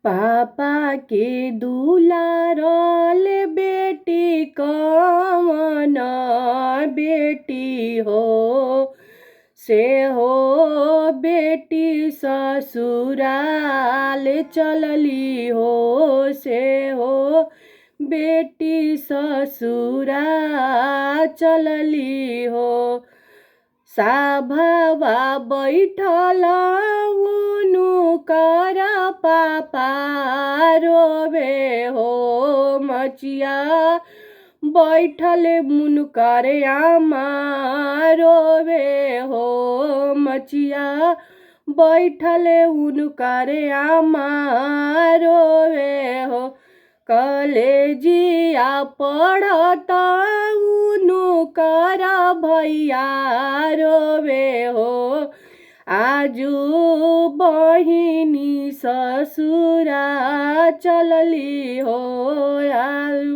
पापा के दुलारल बेटी कवन बेटी हो, से हो बेटी ससुराल चलली हो, से हो बेटी ससुराल चलली हो। साभवा बैठल उनु कर पापा रोवे हो, मचिया बैठल मुन कर आमा रोवे हो, मचिया बैठल उन कर आमा रोवे हो। कलेजिया पढ़त उनु कर भैया रोवे हो, आजू बहिनी ससुरा चलली हो, आजू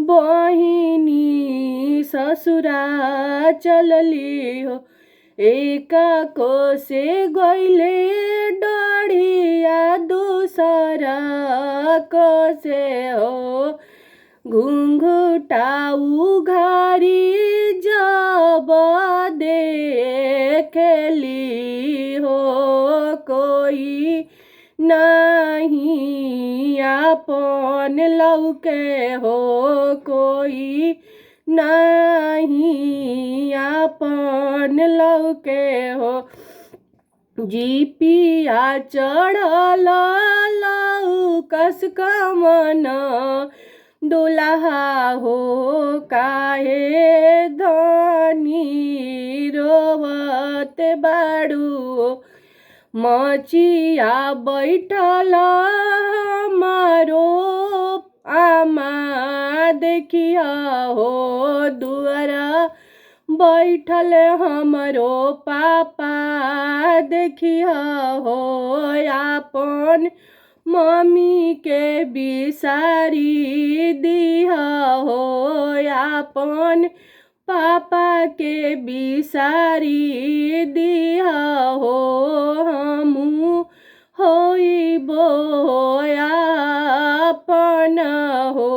बहिनी ससुरा चलली हो। एक को से गईले डढ़िया दूसरा को से हो, घुंघटा उघारी जब देखली हो, कोई नहीं आपन लौके हो, कोई नहीं आपन लौके हो। जीपिया चढ़ल लौकस कमन दुल्हा हो, काहे धनी रोवत बाड़ू। मचिया बैठल हमारो आमा देखिया हो, दुआरा बैठल हमरो पापा देखिया हो, आपन मम्मी के बिसारी दिया हो, आपन पापा के बिसारी दिया हो। हमू होइबो आपन हो,